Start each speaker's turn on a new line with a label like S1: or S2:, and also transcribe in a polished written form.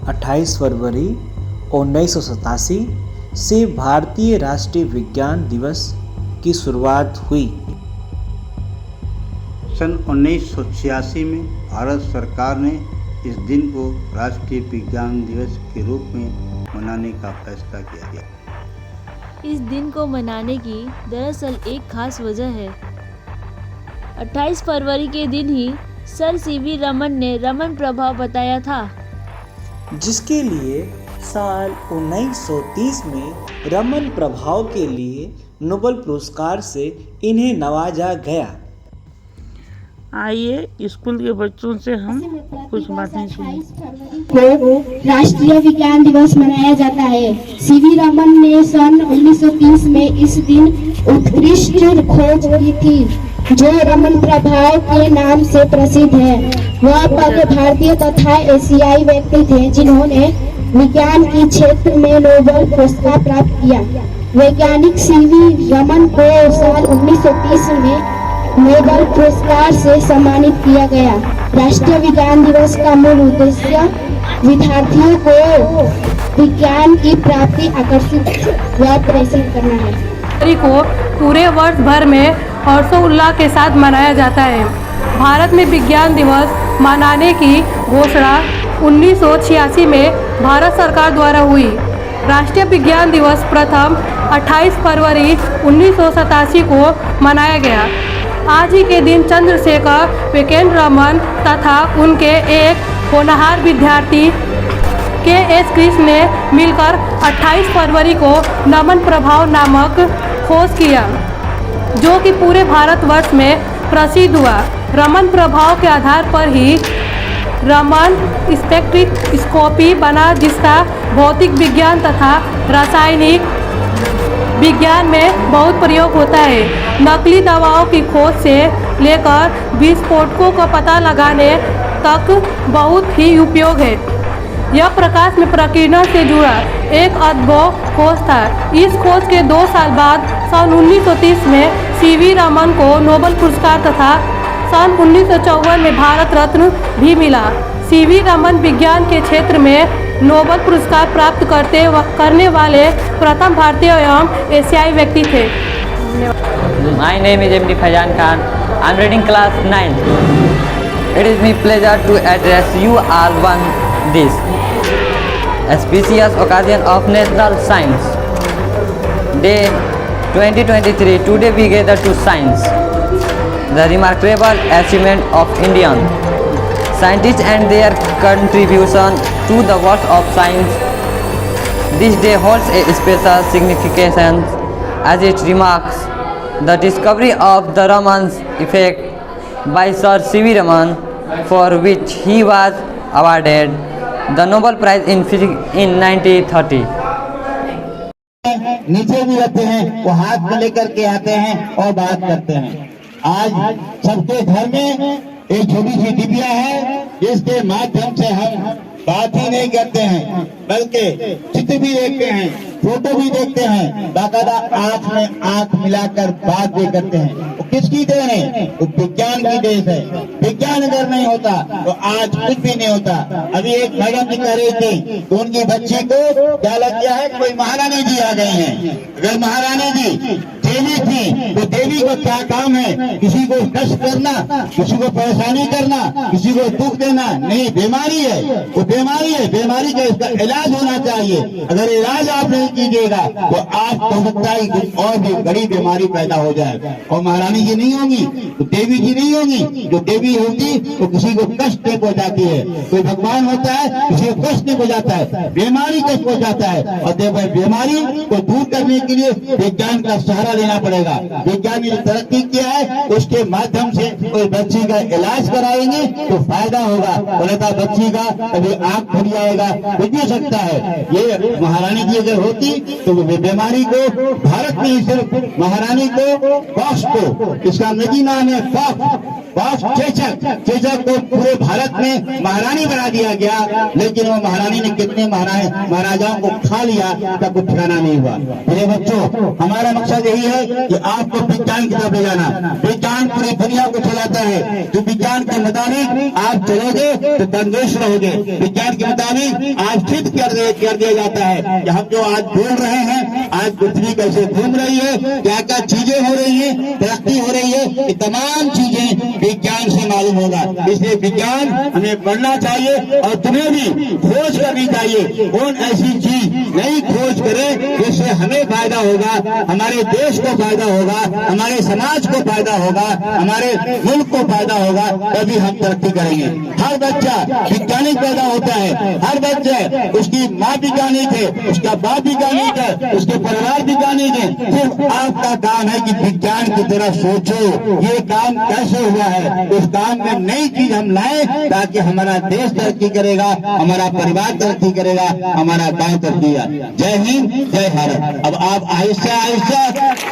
S1: 28 फरवरी 1987 से भारतीय राष्ट्रीय विज्ञान दिवस की शुरुआत हुई।
S2: सन 1986 में भारत सरकार ने इस दिन को राष्ट्रीय विज्ञान दिवस के रूप में मनाने का फैसला किया गया।
S3: इस दिन को मनाने की दरअसल एक खास वजह है। 28 फरवरी के दिन ही सर सीवी रमन ने रमन प्रभाव बताया था,
S1: जिसके लिए साल 1930 में रमन प्रभाव के लिए नोबेल पुरस्कार से इन्हें नवाजा गया।
S4: आइए स्कूल के बच्चों से हम कुछ बातें सुनें।
S5: को राष्ट्रीय विज्ञान दिवस मनाया जाता है। सीवी रमन ने सन 1930 में इस दिन उत्कृष्ट खोज की थी, जो रमन प्रभाव के नाम से प्रसिद्ध है। वह पहले भारतीय तथा एशियाई व्यक्ति थे जिन्होंने विज्ञान के क्षेत्र में नोबेल पुरस्कार प्राप्त किया। वैज्ञानिक सीवी रमन को साल 1930 में नोबेल पुरस्कार से सम्मानित किया गया। राष्ट्रीय विज्ञान दिवस का मूल उद्देश्य विद्यार्थियों को विज्ञान की प्राप्ति आकर्षित व प्रेरित करना है।
S6: को पूरे वर्ष भर में हर्षोल्लास के साथ मनाया जाता है। भारत में विज्ञान दिवस मनाने की घोषणा 1986 में भारत सरकार द्वारा हुई। राष्ट्रीय विज्ञान दिवस प्रथम 28 फरवरी 1987 को मनाया गया। आज ही के दिन चंद्रशेखर वेंकट रमन तथा उनके एक होनहार विद्यार्थी के.एस. कृष्ण ने मिलकर 28 फरवरी को रमन प्रभाव नामक खोज किया, जो कि पूरे भारतवर्ष में प्रसिद्ध हुआ। रमन प्रभाव के आधार पर ही रमन स्पेक्ट्रोस्कोपी बना, जिसका भौतिक विज्ञान तथा रासायनिक विज्ञान में बहुत प्रयोग होता है। नकली दवाओं की खोज से लेकर विस्फोटकों का पता लगाने तक बहुत ही उपयोग है। यह प्रकाश में प्रकीर्णन से जुड़ा एक अद्भुत खोज था। इस खोज के 2 साल बाद सन 1930 में सीवी रमन को नोबेल पुरस्कार तथा सन 1954 में भारत रत्न भी मिला। सीवी रमन विज्ञान के क्षेत्र में नोबेल पुरस्कार प्राप्त करने वाले प्रथम भारतीय एवं एशियाई व्यक्ति थे।
S7: My name is MD Faizan Khan. I'm reading class 9. It is my pleasure to address you all on this auspicious occasion of National Science Day 2023. Today we gather to science, the remarkable achievement of Indian scientists and their contribution to the world of science. This day holds a special significance as it remarks the discovery of the Raman effect by Sir C.V. Raman, for which he was awarded the Nobel Prize in Physics in 1930.
S8: नीचे भी रहते हैं, वो हाथ में लेकर के आते हैं और बात करते हैं। आज सबके घर में एक छोटी सी डिबिया है, जिसके माध्यम से हम बात ही नहीं करते हैं, बल्कि चित्र भी देखते हैं, फोटो भी देखते हैं, बाकायदा आंख में आंख मिलाकर बात भी करते हैं। वो किसकी देन है? वो विज्ञान की देन है। विज्ञान अगर नहीं होता तो आज कुछ भी नहीं होता। अभी एक मैडम जी कह रही थी तो उनकी बच्ची को क्या लग गया है, कोई महारानी जी आ गई हैं। अगर महारानी जी देवी थी तो देवी का क्या काम है? किसी को कष्ट करना, किसी को परेशानी करना, किसी को दुख देना नहीं। बीमारी है, वो बीमारी है, बीमारी का इसका इलाज होना चाहिए। अगर इलाज आप नहीं कीजिएगा तो आप हो सकता है कुछ और भी बड़ी बीमारी पैदा हो जाए। और महारानी जी नहीं होंगी तो देवी जी नहीं होंगी। जो देवी होती तो किसी को कष्ट नहीं पहुंचाती है। कोई भगवान होता है, किसी को कष्ट नहीं पहुंचाता है, बीमारी कष्ट पहुंचाता है। और बीमारी को दूर करने के लिए विज्ञान का सहारा लेना पड़ेगा। विज्ञान ने तरक्की किया है, उसके माध्यम से कोई बच्ची का इलाज कराएंगे तो फायदा होगा। बोलता बच्ची का कभी आंख खुल जाएगा, कुछ भी सकता है। ये महारानी जी अगर होती तो बीमारी को भारत में ही सिर्फ महारानी को पॉक्स को, इसका अंग्रेजी नाम है पॉक्स चेचक को पूरे भारत में महारानी बना दिया गया। लेकिन वो महारानी ने कितने महाराजाओं को खा लिया, तब कुछ ठिकाना नहीं हुआ। मेरे बच्चों, हमारा मकसद यही है है कि आपको विज्ञान की तरफ ले जाना। विज्ञान पूरी दुनिया को चलाता है। जो विज्ञान के मुताबिक आप चलोगे तो तंदुरुस्त रहोगे। विज्ञान के मुताबिक आज सिद्ध कर दिया जाता है कि हम जो आज बोल रहे हैं, आज पृथ्वी कैसे घूम रही है, क्या क्या चीजें हो रही है, तरक्की हो रही है, ये तमाम चीजें विज्ञान से मालूम होगा। इसलिए विज्ञान हमें पढ़ना चाहिए और तुम्हें भी खोज करनी चाहिए। कौन ऐसी चीज नई खोज करे जिससे हमें फायदा होगा, हमारे देश को फायदा होगा, हमारे समाज को फायदा होगा, हमारे मुल्क को फायदा होगा, तभी हम तरक्की करेंगे। हर बच्चा वैज्ञानिक पैदा होता है। हर बच्चे, उसकी माँ वैज्ञानिक है, उसका बाप वैज्ञानिक है, उसके परिवार वैज्ञानिक है। सिर्फ आपका काम है कि विज्ञान की तरह सोचो, ये काम कैसे हुआ है, उस काम में नई चीज हम लाएं ताकि हमारा देश तरक्की करेगा, हमारा परिवार तरक्की करेगा, हमारा गांव तरक्की करेगा। जय हिंद, जय भारत। अब आप आहिस्ता आहिस्ता